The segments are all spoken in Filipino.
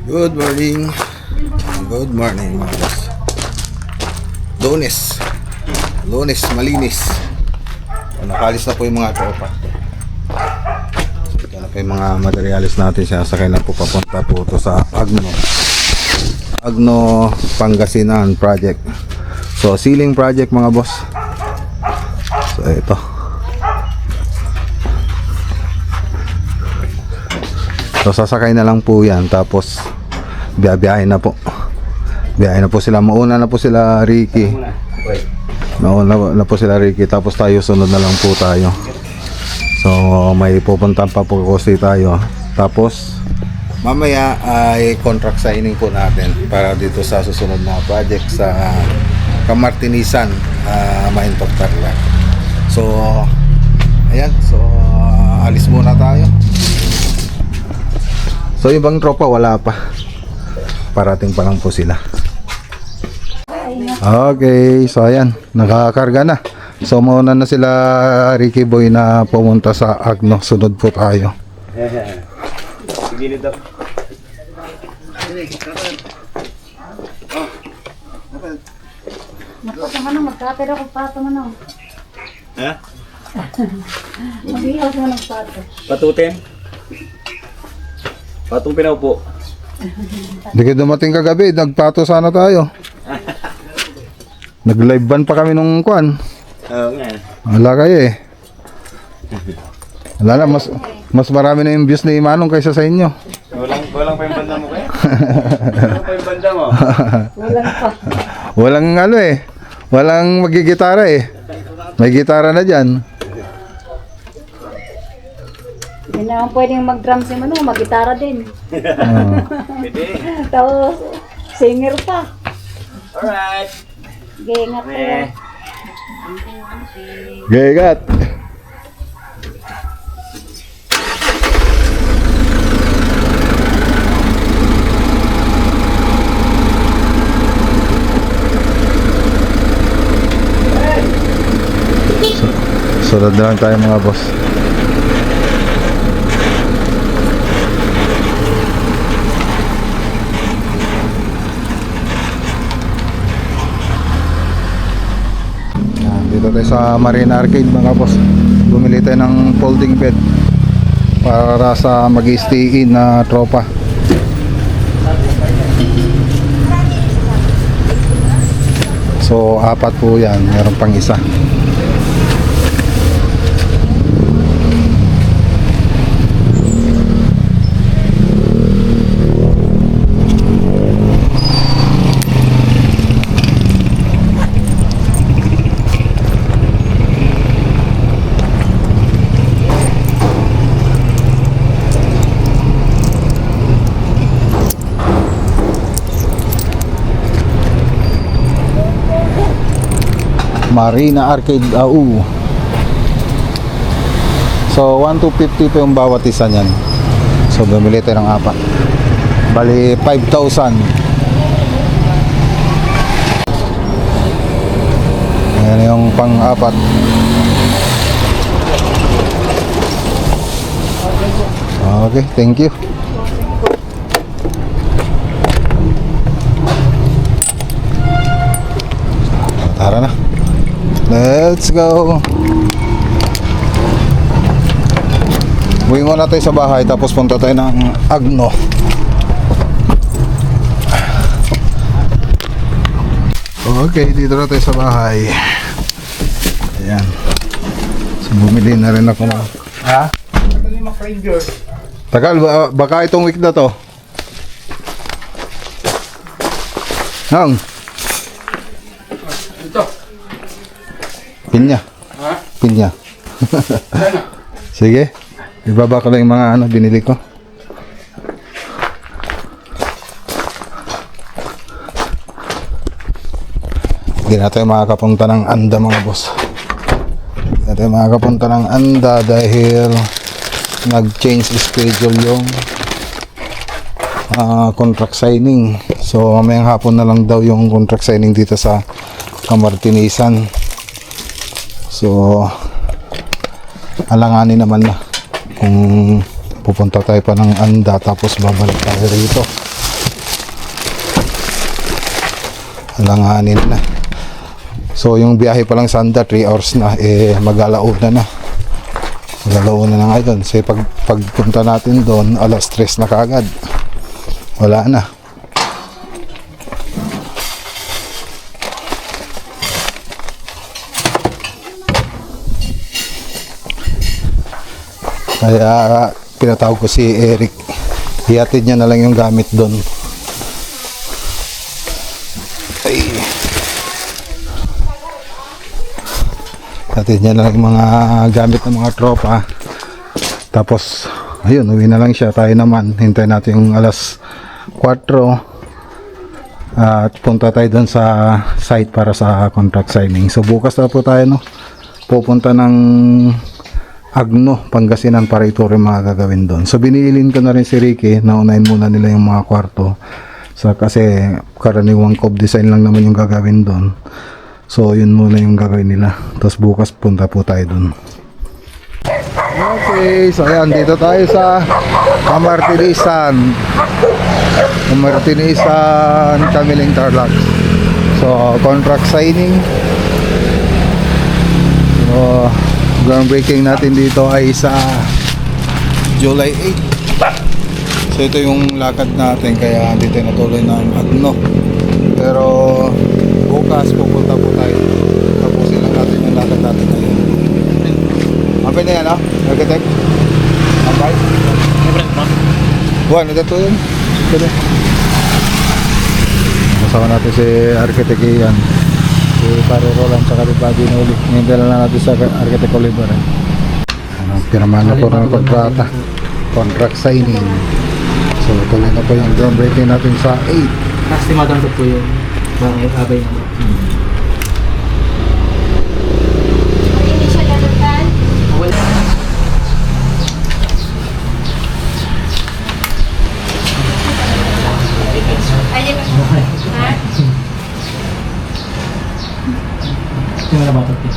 Good morning. Good morning mga boss. Lunes, malinis. Nakalis na po yung mga tropa. Ito na po yung mga materialis natin. Sasakay na po papunta po ito sa Agno Pangasinan project. So ceiling project mga boss. So ito. So sasakay na lang po yan. Tapos biyahe na po. Biyahe na po sila. Mauna na po sila Ricky. Mauna na po sila Ricky. Tapos tayo sunod na lang po tayo. So may pupuntahan pa po kasi tayo. Tapos mamaya ay contract signing po natin para dito sa susunod na project sa Camartinisan, Mahintok Tarlac. So ayan. So alis muna tayo. So ibang tropa wala pa. Parating pa lang po sila. Okay, so ayan, nakakarga na. So mauna na sila Ricky Boy na pumunta sa Agno. Sunod po tayo. Gilid daw. Magkapera ko pato mo. Ha? Mag-ihaw mo ng pato. Patutin? Patong pinaupo. Hindi kayo dumating kagabi, nagpato sana tayo. Nag-live ban pa kami nung kwan. Oo nga. Wala kayo eh. Wala na, mas marami na yung views ni Manong kaysa sa inyo. Walang pa yung banda mo kaya? Walang pa yung banda mo? Walang pa. Walang ano eh. Walang magigitara eh. May gitara na dyan. Hindi naman pwedeng mag-drum si Manu, mag-gitara din. Pwede. Tapos, singer pa. Alright. Gengat ko yan. Gegat. Sunod na lang tayo mga boss. Dito tayo sa Marina Arcade mga boss. Bumili tayo ng folding bed para sa mag-stay in na tropa. So apat po yan, meron pang isa. Marina Arcade AU. So 1,250 po yung bawat isa niyan. So bumili tayo ng apat. Bali 5,000. Ayan yung pang-apat. Okay, thank you. Tara na. Let's go. Uwi muna tayo sa bahay tapos punta tayo ng Agno. Okay, dito na tayo sa bahay. Ayan. So bumili na rin ako na. Ha? Tagal, baka itong week na to. Nang Pinya. Ha? Pinya. Sige. Ibaba ko lang yung mga ano binili ko. Hindi na tayo makakapunta ng Anda mga boss. Hindi na tayo makakapunta ng Anda dahil nag-change schedule yung contract signing. So mamayang hapon na lang daw yung contract signing dito sa Camartinisan. So alanganin naman na kung pupunta tayo pa ng Anda tapos babalik tayo rito. Alanganin na. So yung biyahe pa lang sa Anda 3 hours na, mag-alauna na. Mag-alauna na ngayon. So pagpunta natin doon, alas 3 na kaagad. Wala na. Kaya pinatawag ko si Eric. Ihatid niya na lang yung gamit doon. Ay. Ihatid niya na lang yung mga gamit ng mga tropa. Tapos, ayun, uwi na lang siya. Tayo naman, hintayin natin yung alas 4. At punta tayo doon sa site para sa contract signing. So bukas na po tayo, no? Pupunta ng Agno, Pangasinan para ituro yung mga gagawin doon. So binilin ko na rin si Ricky, naunahin muna nila yung mga kwarto. So kasi karaniwang cob design lang naman yung gagawin doon. So yun muna yung gagawin nila. Tapos bukas punta po tayo doon. Okay, so ayan, dito tayo sa Camartinisan. Camartinisan, Camiling Tarlac. So contract signing. So groundbreaking natin dito ay sa July 8. So ito yung lakad natin, kaya dito natuloy ng Agno. Pero bukas pupunta po tayo. Tapusin lang natin yung lakad natin ngayon. Ampay na yan, architect? Ampay? Buwan, ito to yun. Ito na. Kasama natin si architect Ian. Si Pare Roland sa Kalibadi na uli. Ngayon dala na natin sa Architect Oliver. Pinamahan na po ng kontrata. Contract signing. So tuloy na po yung groundbreaking natin sa 8. Estimadan ko po yung mga abay na. Hindi siya larutan. Ayun. Ha? Yung mga batok din.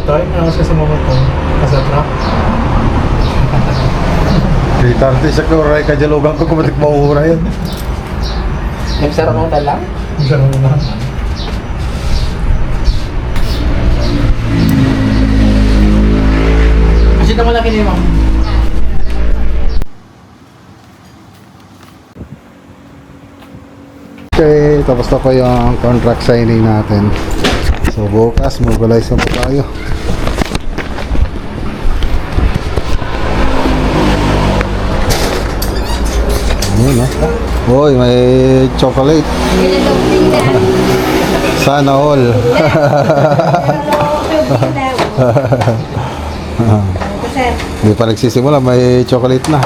Tayo, nakas ka sa mga ito. Kasatrap. Ritarte siya ko, Ray Kajalugan ko kumatik mauura yun. Yung sarap mong talang? Yung sarap mong talang. Kasi ito malaki niyo, ma'am. Okay, tapos na po yung contract signing natin. So bukas, mobilize na po tayo. Ayun, Uy, may chocolate. Sana all. Hindi pa nagsisimula, may chocolate na.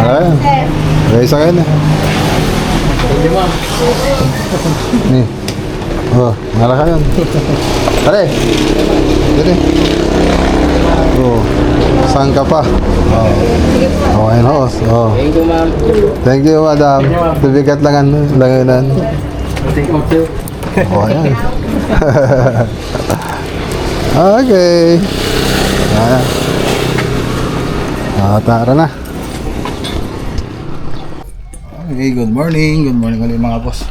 Ayan. May isa kayo na. Nih. Oh, ngalah ka yun. Tare. Dito. Oh. Saan ka pa? Oh. Ayun, host. Oh. Thank you, ma'am. Thank you, madam. Tubigat lang langanan. Thank you. Oh, ayan. Okay. Ayan. Tara na. Okay, good morning. Good morning ulit mga boss.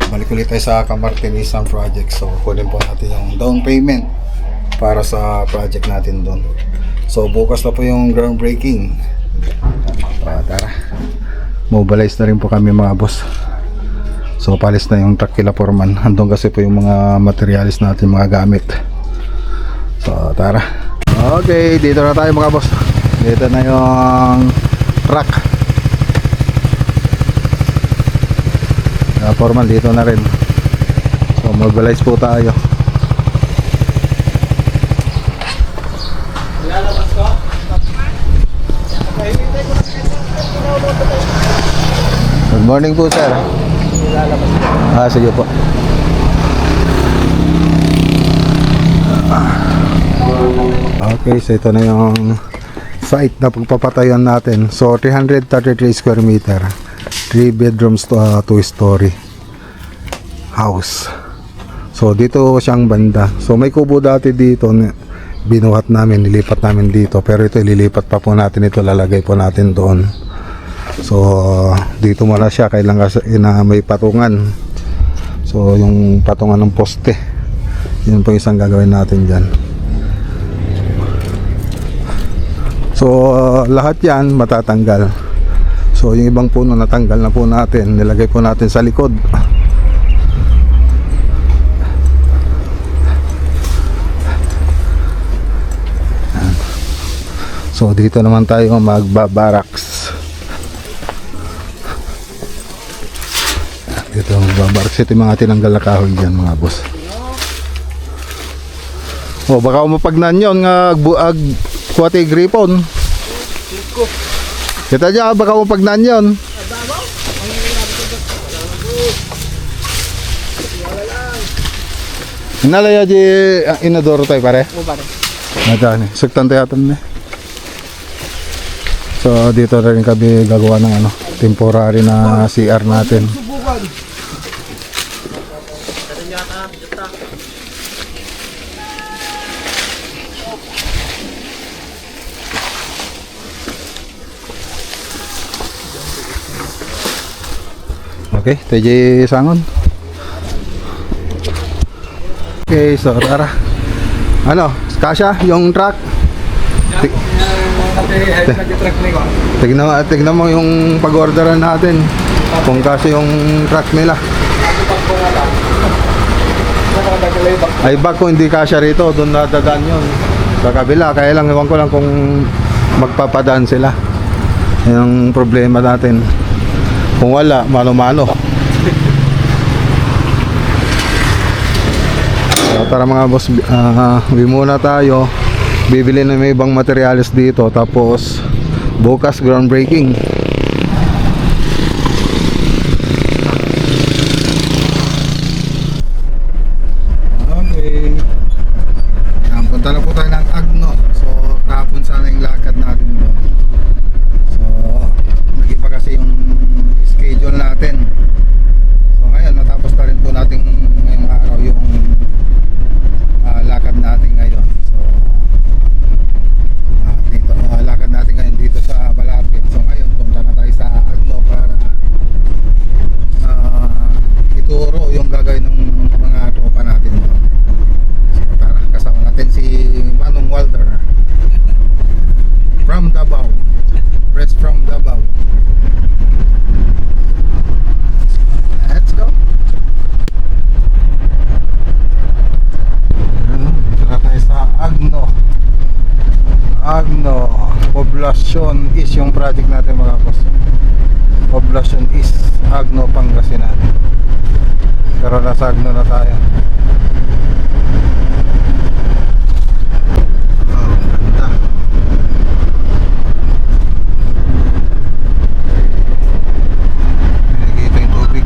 Balik ulit tayo sa Camartinisan project. So, kunin po natin yung down payment para sa project natin doon. So, bukas na po yung groundbreaking. Tara. Mobilize na rin po kami mga boss. So, palis na yung truck kila Foreman. Andun kasi po yung mga materialis natin, mga gamit. So, tara. Okay, dito na tayo mga boss. Dito na yung truck. Foreman dito na rin. So mobilize po tayo. Good morning po sir. Sige po. Okay, so ito na yung site na pagpapatayan natin. So 333 square meter. 3 bedrooms to 2-story house. So dito siyang banda. So may kubo dati dito, binuhat namin, nilipat namin dito, pero ito ililipat pa po natin, ito lalagay po natin doon. So dito muna siya, kailangan na may patungan. So yung patungan ng poste, yun po isang gagawin natin dyan. So lahat yan matatanggal. So yung ibang puno natanggal na po natin, nilagay po natin sa likod. So dito naman tayo magbabaraks. Dito magbabaraks. Ito yung mga tinanggal na kahoy dyan mga boss. O baka umapagnan yun nga kuwate gripon. Kita dyan baka umapagnan yun. Nalaya di inadoro tayo pare. O pare. Nadaan sugtan tayo atan eh. So dito rin kami gagawa ng temporary na CR natin. Okay, TJ Sangon. Okay, so tara. Kasha yung truck. Tignan mo yung pag-orderan natin kung kasi yung truck nila. Ay bag ko hindi kasya rito, doon nadadaan yun sa kabila, kaya lang iwan ko lang kung magpapadaan sila. Yan ang problema natin, kung wala, mano-mano. So, tara mga boss, uwi muna tayo. Bibili na may ibang materials dito, tapos bukas groundbreaking. Okay. Punta na po tayo ng Agno. So kahapon sana yung lakad natin doon. So nag-iba kasi yung schedule natin. So ngayon natapos na rin po natin ngayong araw yung lakad natin ngayon. Dito, lakad natin ngayon dito sa Malapit. So ngayon punta na tayo sa Agno para ituro yung gagawin ng mga tropa natin. So tara, kasama natin si Manong Walter from Davao, fresh from Davao. Let's go. Dito na tayo sa Agno. Agno, Poblacion is yung project natin mga boss. Poblacion is Agno, Pangasinan. Pero nasa Agno na tayo. Oh, ganda. Pinagita yung tubig.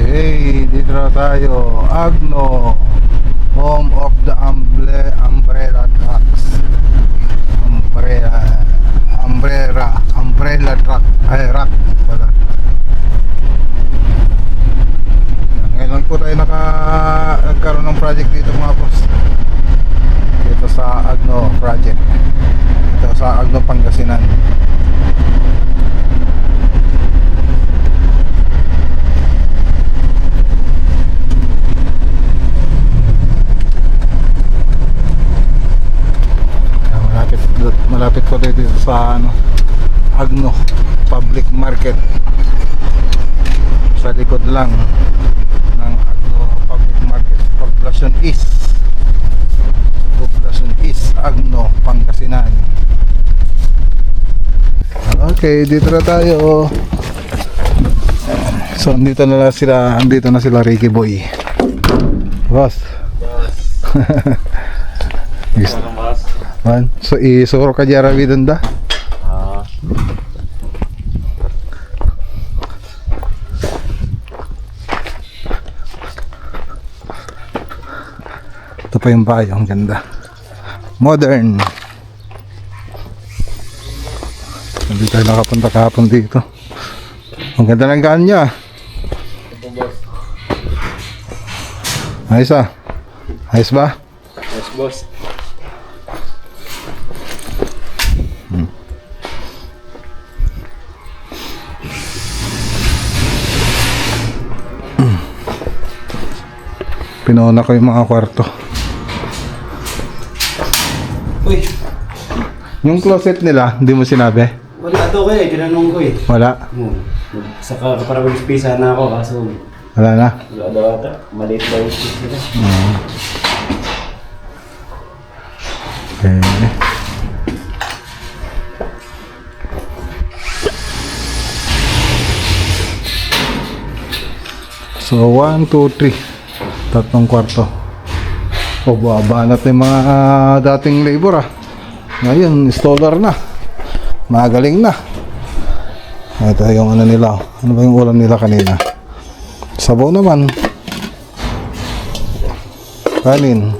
Hey, dito na tayo. Agno, home of the umbrella trucks. Umbrella truck. Ay, rock pala. Ngayon po tayo nagkaroon ng project dito mga boss. Dito sa Agno project. Dito sa Agno, Pangasinan. Malapit po dito sa Agno Public Market. Sa likod lang ng Agno Public Market. Poblacion East Agno, Pangasinan. Okay, dito na tayo. So andito na sila Ricky Boy. Boss. Man, so isuro ka jara bidon da. Ito pa yung bahay, ang ganda. Modern. Hindi tayo nakapunta kahapon dito. Ang ganda ng kanya. Ayos ah. Ayos ba? Yes, boss. Pinauna ko yung mga kwarto. Uy, Yung closet nila, hindi mo sinabi? wala to kayo. Tinanong ko eh. Wala. Saka para mag-spisa na ako kaso Wala na. wala daw ata. Maliit daw yung space nila. Okay. So, 1, 2, 3. Tatlong kwarto. O, babanat na yung mga dating labor ah. Ngayon, installer na. Magaling na. Ito yung ano nila. Ano ba yung ulam nila kanina? Sabaw naman. Kanin.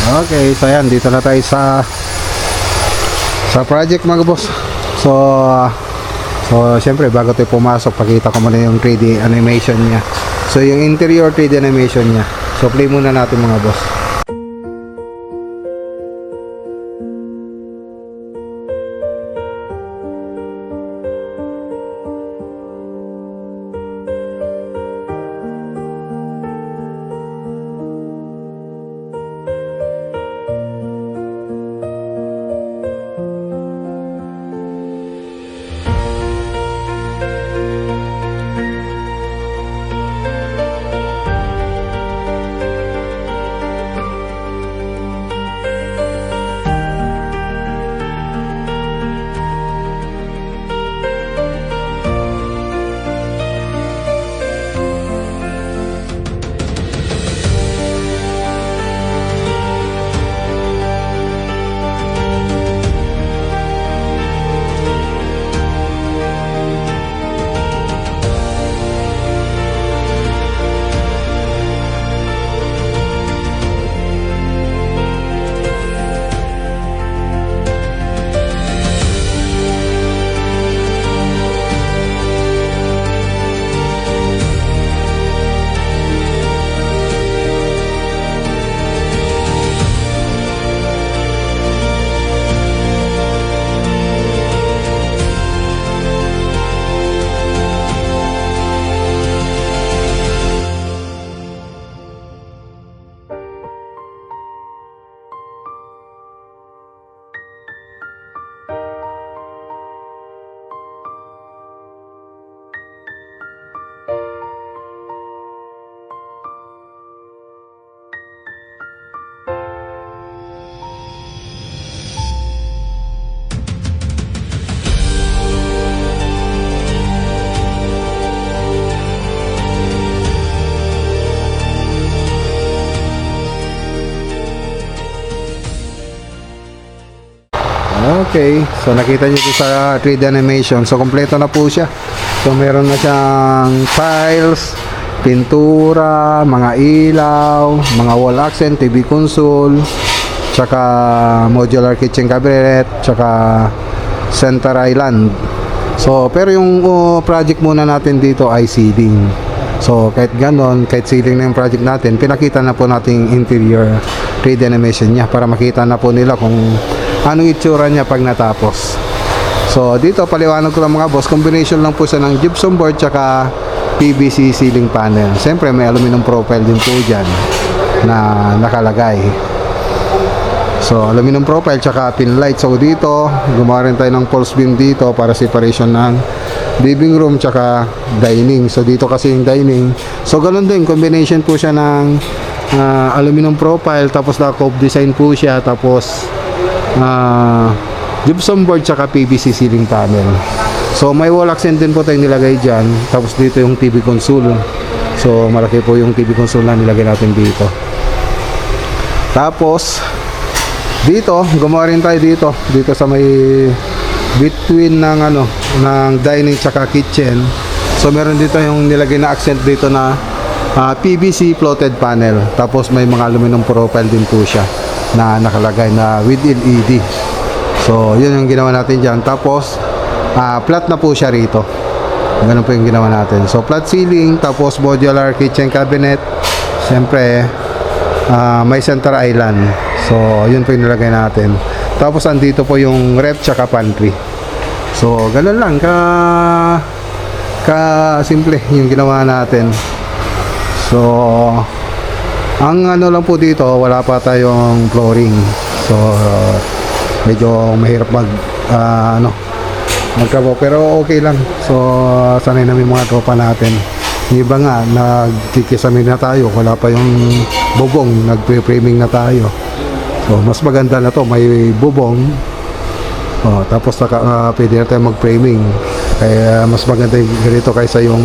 Okay, so yan, dito na tayo sa project mga boss. So syempre bago tayo pumasok, pakita ko muna yung 3D animation niya. So yung interior 3D animation niya. So play muna natin mga boss. Okay, so nakita nyo po sa 3D animation. So kompleto na po siya. So meron na siyang tiles, pintura, mga ilaw, mga wall accent, TV console, tsaka modular kitchen cabinet, tsaka center island. So pero yung project muna natin dito ay ceiling. So kahit ganon, kahit ceiling na yung project natin, pinakita na po natin interior 3D animation niya para makita na po nila kung anong itsura niya pag natapos. So dito paliwanag ko lang mga boss, combination lang po siya ng gypsum board tsaka PVC ceiling panel. Siyempre may aluminum profile din po dyan na nakalagay. So aluminum profile tsaka pin light. So dito gumawa rin tayo ng false beam dito para separation ng living room tsaka dining. So dito kasi yung dining. So ganun din, combination po siya ng aluminum profile, tapos naka-cove design po siya, tapos gypsum board tsaka PVC ceiling panel. So may wall accent din po tayong nilagay dyan. Tapos dito yung TV console. So malaki po yung TV console na nilagay natin dito. Tapos dito gumawa rin tayo dito sa may between ng ng dining tsaka kitchen. So meron dito yung nilagay na accent dito na PVC floated panel. Tapos may mga aluminum profile din po siya na nakalagay na with LED. So yun yung ginawa natin dyan. Tapos flat na po siya rito. Ganun po yung ginawa natin. So flat ceiling, tapos modular kitchen cabinet. Siyempre may center island. So yun po yung nilagay natin. Tapos andito po yung ref tsaka pantry. So ganun lang ka simple yung ginawa natin. So ang ano lang po dito, wala pa tayong flooring. So medyo mahirap magtrabaho, pero okay lang. So sanay na yung mga tropa natin. Yung iba nga nagkikisamin na tayo, wala pa yung bubong, nagpe-framing na tayo. So mas maganda na to, may bubong. Tapos pwede na tayo mag-framing. Kaya mas maganda yung ganito kaysa yung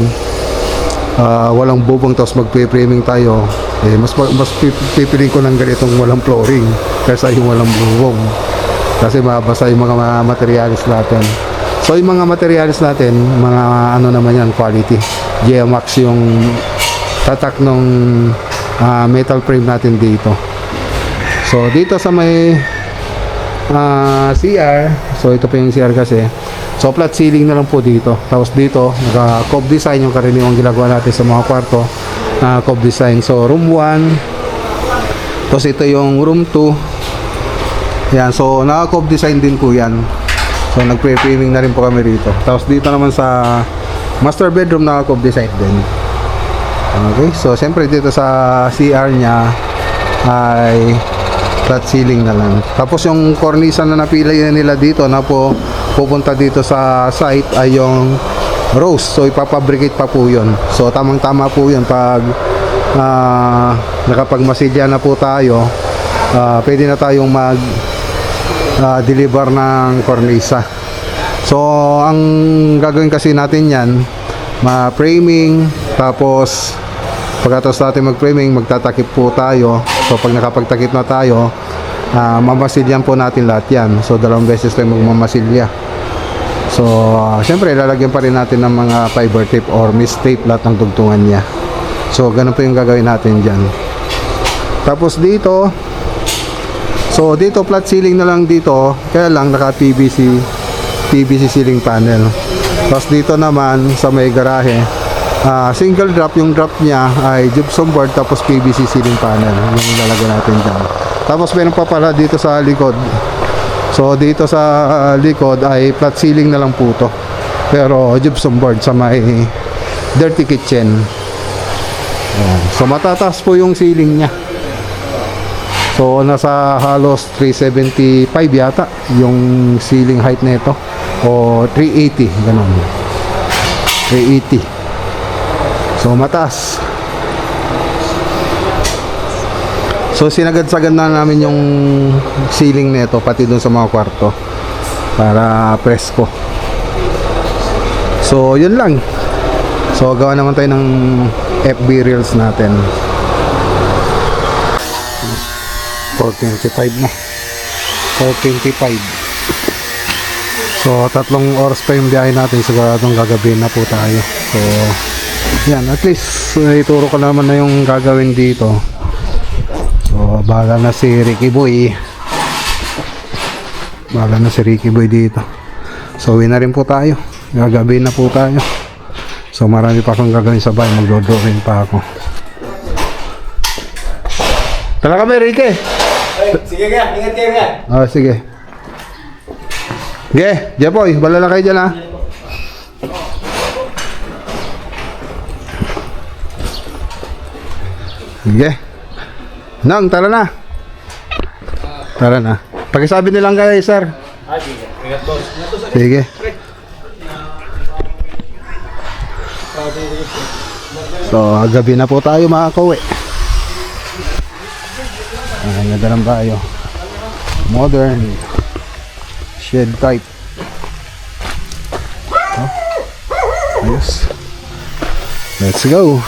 walang bubong tapos magpe-framing tayo. Mas pipiliin ko ng ganitong walang flooring kaysa yung walang bubong. Kasi mabasa yung mga materials natin. So yung mga materials natin, mga ano naman yan, quality. GMAX yung tatak ng metal frame natin dito. So dito sa may CR, so ito pa yung CR kasi. So flat ceiling na lang po dito. Tapos dito, naka-cove design yung karaniwang ginagawa natin sa mga kwarto. Cove design. So room 1. Tapos ito yung room 2. Yan, so naka-cove design din po yan. So nagpe-framing na rin po kami rito. Tapos dito naman sa master bedroom naka-cove design din. Okay, so siyempre dito sa CR niya ay flat ceiling na lang. Tapos yung cornice na napili nila dito na po pupunta dito sa site ay yung rose. So ipapabricate pa po yun. So tamang tama po yun pag nakapagmasilya na po tayo, pwede na tayong mag deliver ng cornisa. So ang gagawin kasi natin yan, ma-framing, tapos pagkatapos natin mag-framing, magtatakip po tayo. So pag nakapagtakip na tayo, mamasilyan po natin lahat yan. So dalawang beses tayo magmamasilya. So syempre lalagyan pa rin natin ng mga fiber tape or mist tape lahat ng dugtungan niya. So ganun po yung gagawin natin dyan. Tapos dito, so dito flat ceiling na lang dito, kaya lang naka PVC ceiling panel. Tapos dito naman sa may garahe, single drop, yung drop niya ay gypsum board tapos PVC ceiling panel yung ilalagay natin dyan. Tapos meron pa pala dito sa likod. So dito sa likod ay flat ceiling na lang po to, pero gypsum board sa may dirty kitchen. So matataas po yung ceiling niya. So nasa halos 375 yata yung ceiling height nito, o 380 ganun. 380. So mataas. So sinagad-sagad na namin yung ceiling nito pati dun sa mga kwarto para presko. So yun lang. So gawa naman tayo ng FB reels natin. 4:25 na. 4:25. So 3 oras pa yung biyahe natin, siguradong gagabihin na po tayo. So yan, at least ituro ko naman na yung gagawin dito. So bahala na si Ricky Boy. Bahala na si Ricky Boy dito. So uwi na rin po tayo. Gagabihin na po tayo. So marami pa akong gagawin sa bahay, magdodrawing pa ako. Tala kami, Ricky. Sige nga, ingat kayo nga. Sige. Sige, Jepoy, balala kayo dyan ha. Sige. Nang, tara na. Tara na. Pakisabi nilang kayo, sir. Sige. Ingat boss. Sige. So, gabi na po tayo mga kauwi. Nadalang tayo. Modern shed type. Ayos. Let's go.